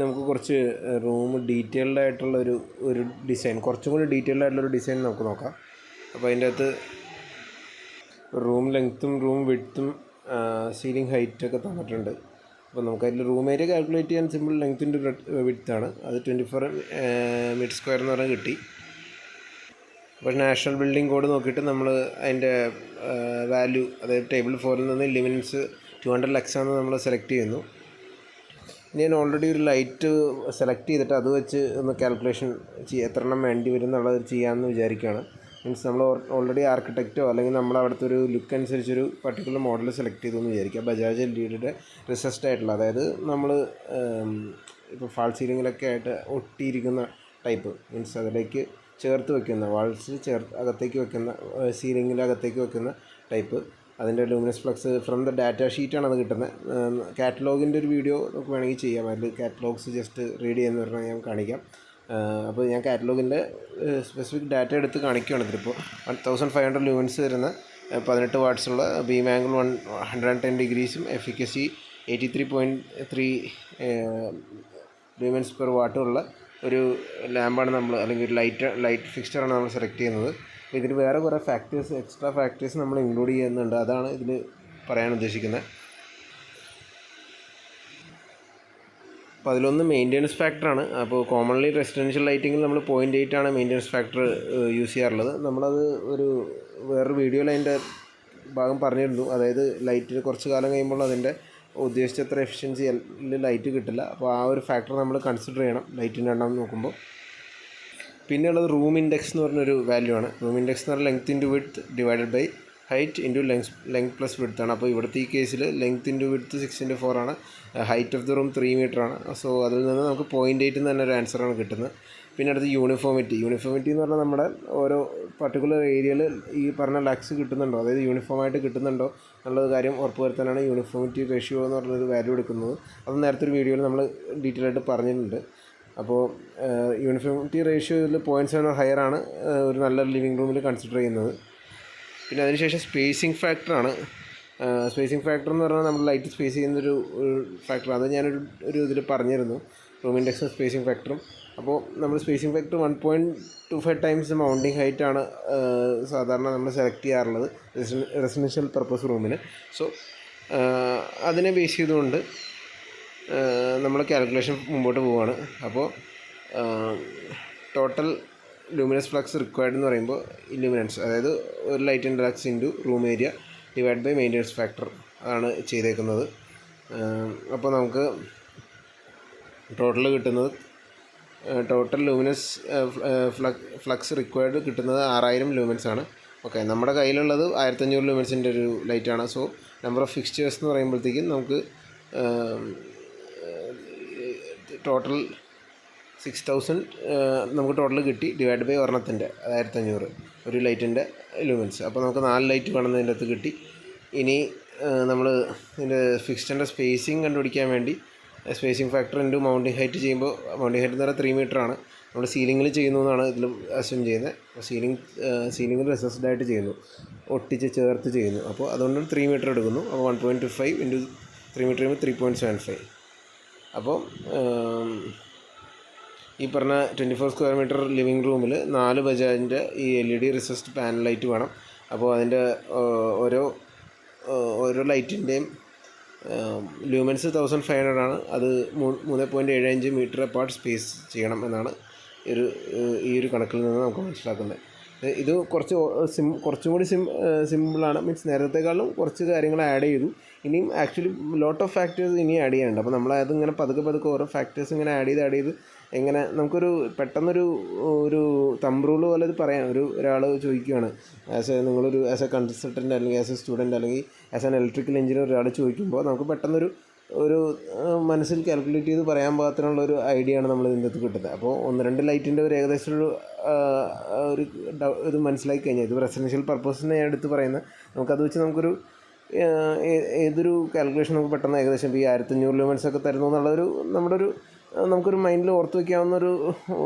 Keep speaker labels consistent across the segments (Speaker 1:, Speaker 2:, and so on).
Speaker 1: നമുക്ക് കുറച്ച് room detailed ആയിട്ടുള്ള ഒരു ഡിസൈൻ, കുറച്ചും കൂടി ഡീറ്റെയിൽഡ് ആയിട്ടുള്ളൊരു ഡിസൈൻ നമുക്ക് നോക്കാം. അപ്പോൾ അതിൻ്റെ അകത്ത് റൂം ലെങ്ത്തും റൂം വിഡ്ത്തും സീലിംഗ് ഹൈറ്റൊക്കെ തന്നിട്ടുണ്ട്. അപ്പോൾ നമുക്കതിൽ റൂം ഏരിയ കാൽക്കുലേറ്റ് ചെയ്യാൻ സിമ്പിൾ, ലെങ്ത്ത് ഇൻറ്റു വിഡ്ത്താണ്. അത് 24 മീറ്റർ സ്ക്വയർ എന്ന് പറഞ്ഞാൽ കിട്ടി. അപ്പോൾ നാഷണൽ ബിൽഡിംഗ് കോഡ് നോക്കിയിട്ട് നമ്മൾ അതിൻ്റെ വാല്യൂ, അതായത് ടേബിൾ 4 നിന്ന് ലിമിറ്റ്സ് 200 ലക്സ് ആണെന്ന് നമ്മൾ സെലക്ട് ചെയ്യുന്നു. ഞാൻ ഓൾറെഡി ഒരു ലൈറ്റ് സെലക്ട് ചെയ്തിട്ട് അത് വെച്ച് ഒന്ന് കാൽക്കുലേഷൻ എത്ര എണ്ണം വേണ്ടി വരും എന്നുള്ളത് ചെയ്യാമെന്ന് വിചാരിക്കുകയാണ്. മീൻസ് നമ്മൾ ഓൾറെഡി ആർക്കിടെക്റ്റോ അല്ലെങ്കിൽ നമ്മൾ അവിടുത്തെ ഒരു ലുക്ക് അനുസരിച്ചൊരു പർട്ടിക്കുലർ മോഡൽ സെലക്ട് ചെയ്തെന്ന് വിചാരിക്കുക. ബജാജ് LEDയുടെ റിസസ്റ്റ് ആയിട്ടുള്ള, അതായത് നമ്മൾ ഇപ്പോൾ ഫാൾ സീലിങ്ങിലൊക്കെ ആയിട്ട് ഒട്ടിയിരിക്കുന്ന ടൈപ്പ്, മീൻസ് അതിലേക്ക് ചേർത്ത് വയ്ക്കുന്ന, വാൾസിൽ അകത്തേക്ക് വയ്ക്കുന്ന, സീലിങ്ങിൻ്റെ അകത്തേക്ക് വയ്ക്കുന്ന ടൈപ്പ്. അതിൻ്റെ luminous flux from the data ഷീറ്റാണ് അത് കിട്ടുന്നത്. കാറ്റലോഗിൻ്റെ ഒരു വീഡിയോ നമുക്ക് വേണമെങ്കിൽ ചെയ്യാം. അതിൽ കാറ്റലോഗ്സ് ജസ്റ്റ് റീഡ് ചെയ്യുന്ന പറഞ്ഞാൽ ഞാൻ കാണിക്കാം. അപ്പോൾ ഞാൻ കാറ്റലോഗിൻ്റെ സ്പെസിഫിക് ഡാറ്റ എടുത്ത് കാണിക്കുകയാണ്. ഇതിലിപ്പോൾ 1500 ലൂമിൻസ് വരുന്ന 18 വാട്ട്സുള്ള ബീം ആംഗിൾ 110 ഡിഗ്രീസും എഫിക്കസി 83.3 ലൂമിൻസ് പെർ വാട്ടുള്ള ഒരു ലാമ്പാണ് നമ്മൾ, അല്ലെങ്കിൽ ഒരു ലൈറ്റ് ഫിക്സ്ചറാണ് നമ്മൾ സെലക്ട് ചെയ്യുന്നത്. അപ്പോൾ ഇതിൽ വേറെ കുറേ ഫാക്ടേഴ്സ്, എക്സ്ട്രാ ഫാക്ടേഴ്സ് നമ്മൾ ഇൻക്ലൂഡ് ചെയ്യുന്നുണ്ട്. അതാണ് ഇതിൽ പറയാൻ ഉദ്ദേശിക്കുന്നത്. അപ്പോൾ അതിലൊന്ന് മെയിൻ്റെനൻസ് ഫാക്ടറാണ്. അപ്പോൾ കോമൺലി റെസിഡൻഷ്യൽ ലൈറ്റിങ്ങിൽ നമ്മൾ 0.8 ആണ് മെയിൻ്റെനൻസ് ഫാക്ടർ യൂസ് ചെയ്യാറുള്ളത്. നമ്മളത് വേറൊരു വീഡിയോയിൽ അതിൻ്റെ ഭാഗം പറഞ്ഞിരുന്നു. അതായത് ലൈറ്റിന് കുറച്ച് കാലം കഴിയുമ്പോൾ അതിൻ്റെ ഉദ്ദേശിച്ചത്ര എഫിഷ്യൻസിയിൽ ലൈറ്റ് കിട്ടില്ല. അപ്പോൾ ആ ഒരു ഫാക്ടർ നമ്മൾ കൺസിഡർ ചെയ്യണം ലൈറ്റിൻ്റെ എണ്ണം നോക്കുമ്പോൾ. പിന്നെയുള്ളത് റൂം ഇൻഡെക്സ് എന്ന് പറഞ്ഞൊരു വാല്യൂ ആണ്. റൂം ഇൻഡെക്സ് എന്ന് പറഞ്ഞാൽ length into width divided by height into length plus width ആണ്. അപ്പോൾ ഇവിടുത്തെ ഈ കേസിൽ ലെങ്ത് ഇൻറ്റു വിഡ്ത്ത് 6x4 ആണ്, height of the room 3 metre ആണ്. സോ അതിൽ നിന്ന് നമുക്ക് 0.8 എന്ന് തന്നെ ഒരു ആൻസറാണ് കിട്ടുന്നത്. പിന്നെ അടുത്ത് യൂണിഫോമിറ്റി എന്ന് പറഞ്ഞാൽ നമ്മുടെ ഓരോ പർട്ടിക്കുലർ ഏരിയയിൽ ഈ പറഞ്ഞ ലക്സ് കിട്ടുന്നുണ്ടോ, അതായത് യൂണിഫോമായിട്ട് കിട്ടുന്നുണ്ടോ എന്നുള്ള കാര്യം ഉറപ്പ് വരുത്താനാണ് യൂണിഫോമിറ്റി റേഷ്യോ എന്ന് പറഞ്ഞൊരു വാല്യൂ എടുക്കുന്നത്. അത് നേരത്തെ ഒരു വീഡിയോയിൽ നമ്മൾ ഡീറ്റെയിൽ ആയിട്ട് പറഞ്ഞിട്ടുണ്ട്. അപ്പോൾ യൂണിഫോമിറ്റി റേഷ്യോ ഇതിൽ 0.7 ഹയർ ആണ് ഒരു നല്ല ലിവിങ് റൂമിൽ കൺസിഡർ ചെയ്യുന്നത്. പിന്നെ അതിനുശേഷം സ്പേസിങ് ഫാക്ടറാണ്. സ്പേസിങ് ഫാക്ടർ എന്ന് പറഞ്ഞാൽ നമ്മൾ ലൈറ്റ് സ്പേസ് ചെയ്യുന്നൊരു ഫാക്ടർ. അത് ഞാനൊരു ഇതിൽ പറഞ്ഞിരുന്നു, റൂം ഇൻഡെക്സും സ്പേസിങ് ഫാക്ടറും. അപ്പോൾ നമ്മൾ സ്പേസിങ് ഫാക്ടർ 1.25 ടൈംസ് മൗണ്ടിങ് ഹൈറ്റാണ് സാധാരണ നമ്മൾ സെലക്ട് ചെയ്യാറുള്ളത് റെസിഡൻഷ്യൽ പർപ്പസ് റൂമിന്. സോ അതിനെ ബേസ് ചെയ്തുകൊണ്ട് നമ്മൾ കാൽക്കുലേഷൻ മുമ്പോട്ട് പോവുകയാണ്. അപ്പോൾ ടോട്ടൽ ലൂമിനസ് ഫ്ലക്സ് റിക്വയർഡ് എന്ന് പറയുമ്പോൾ ഇല്യൂമിനൻസ്, അതായത് ഒരു ലൈറ്റിൻ്റെ lux into room area divide by maintenance factor ആണ് ചെയ്തേക്കുന്നത്. അപ്പോൾ നമുക്ക് ടോട്ടൽ കിട്ടുന്നത്, ടോട്ടൽ ലൂമിനസ് ഫ്ലക്സ് റിക്വയർഡ് കിട്ടുന്നത് 6000 ലൂമിൻസ് ആണ്. ഓക്കെ, നമ്മുടെ കയ്യിലുള്ളത് 1500 ലൂമിൻസിൻ്റെ ഒരു ലൈറ്റാണ്. സോ നമ്പർ ഓഫ് ഫിക്സ്ചേഴ്സ് എന്ന് പറയുമ്പോഴത്തേക്കും നമുക്ക് ടോട്ടൽ 6000 നമുക്ക് ടോട്ടൽ കിട്ടി. ഡിവൈഡ് ബൈ ഒരെണ്ണത്തിൻ്റെ 1500 ഒരു ലൈറ്റിൻ്റെ ലൂമിൻസ്. അപ്പോൾ നമുക്ക് 4 ലൈറ്റ് വേണമെന്നതിൻ്റെ അകത്ത് കിട്ടി. ഇനി നമ്മൾ ഇതിൻ്റെ ഫിക്സ്ചറിൻ്റെ സ്പേസിങ് കണ്ടുപിടിക്കാൻ വേണ്ടി spacing factor into mounting height ചെയ്യുമ്പോൾ, മൗണ്ടിങ് ഹൈറ്റ് എന്ന് പറഞ്ഞാൽ 3 മീറ്റർ ആണ്. നമ്മൾ സീലിങ്ങിൽ ചെയ്യുന്നു എന്നാണ് ഇതിൽ അസ്യൂം ചെയ്യുന്നത്. സീലിങ്ങിൽ റെസിസ്റ്റഡ് ആയിട്ട് ചെയ്യുന്നു, ഒട്ടിച്ച് ചേർത്ത് ചെയ്യുന്നു. അപ്പോൾ അതുകൊണ്ട് 3 മീറ്റർ എടുക്കുന്നു. അപ്പോൾ 1.25 ഇൻറ്റു 3 മീറ്റർ ചെയ്യുമ്പോൾ 3.75. അപ്പോൾ ഈ പറഞ്ഞ 24 സ്ക്വയർ മീറ്റർ ലിവിങ് റൂമിൽ 4 ബജാജിൻ്റെ ഈ LED റിസസ്റ്റ് പാനൽ ലൈറ്റ് വേണം. അപ്പോൾ അതിൻ്റെ ഓരോ ലൈറ്റിൻ്റെയും ലൂമൻസ് 1500 ആണ്. അത് 3.75 മീറ്റർ അപ്പാർട്ട് സ്പേസ് ചെയ്യണം എന്നാണ് ഈ ഒരു കണക്കിൽ നിന്ന് നമുക്ക് മനസ്സിലാക്കുന്നത്. ഇത് കുറച്ചും കൂടി സിമ്പിളാണ്. മീൻസ് നേരത്തെക്കാളും കുറച്ച് കാര്യങ്ങൾ ആഡ് ചെയ്തു. ഇനിയും ആക്ച്വലി ലോട്ട് ഓഫ് ഫാക്ടേഴ്സ് ഇനി ആഡ് ചെയ്യാനുണ്ട്. അപ്പോൾ നമ്മളത് ഇങ്ങനെ പതുക്കെ ഓരോ ഫാക്ടേഴ്സ് ഇങ്ങനെ ആഡ് ചെയ്ത് എങ്ങനെ നമുക്കൊരു പെട്ടെന്നൊരു തമ്പ് റൂൾ പോലെ ഇത് പറയാം. ഒരാൾ ചോദിക്കുകയാണ്, നിങ്ങളൊരു ആസ് എ കൺസൾട്ടൻ്റ് അല്ലെങ്കിൽ ആസ് എ സ്റ്റുഡൻറ്റ് അല്ലെങ്കിൽ ആസ് എൻ ഇലക്ട്രിക്കൽ എഞ്ചിനീയർ ഒരാൾ ചോദിക്കുമ്പോൾ നമുക്ക് പെട്ടെന്നൊരു മനസ്സിൽ കാൽക്കുലേറ്റ് ചെയ്ത് പറയാൻ പാകത്തിനുള്ളൊരു ഐഡിയ ആണ് നമ്മൾ ഇതിൻ്റെ അകത്ത് കിട്ടുന്നത്. അപ്പോൾ 1-2 ലൈറ്റിൻ്റെ ഒരു ഏകദേശം ഇത് മനസ്സിലാക്കി കഴിഞ്ഞാൽ, ഇത് റെസിഡൻഷ്യൽ പർപ്പസിന് ഞാൻ എടുത്ത് പറയുന്നത്, നമുക്കത് വെച്ച് ഏതൊരു കാൽക്കുലേഷൻ നമുക്ക് പെട്ടെന്ന് ഏകദേശം ഈ 1500 ലൂമൻസൊക്കെ തരുന്നു എന്നുള്ളൊരു നമുക്കൊരു മൈൻഡിൽ ഓർത്ത് വയ്ക്കാവുന്നൊരു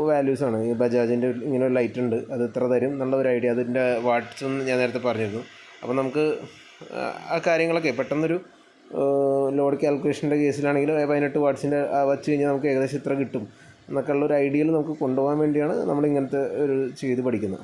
Speaker 1: വാല്യൂസാണ്. ഈ ബജാജിൻ്റെ ഇങ്ങനെ ഒരു ലൈറ്റ് ഉണ്ട്, അത് ഇത്ര തരും എന്നുള്ള ഒരു ഐഡിയ, അതിൻ്റെ വാട്ട്സും ഞാൻ നേരത്തെ പറഞ്ഞിരുന്നു. അപ്പോൾ നമുക്ക് ആ കാര്യങ്ങളൊക്കെ പെട്ടെന്നൊരു ലോഡ് കാൽക്കുലേഷൻ്റെ കേസിലാണെങ്കിൽ 18 വാട്ട്സിൻ്റെ വച്ച് കഴിഞ്ഞാൽ നമുക്ക് ഏകദേശം ഇത്ര കിട്ടും എന്നൊക്കെ ഉള്ളൊരു ഐഡിയയിൽ നമുക്ക് കൊണ്ടുപോകാൻ വേണ്ടിയാണ് നമ്മളിങ്ങനത്തെ ഒരു ചെയ്ത് പഠിക്കുന്നത്.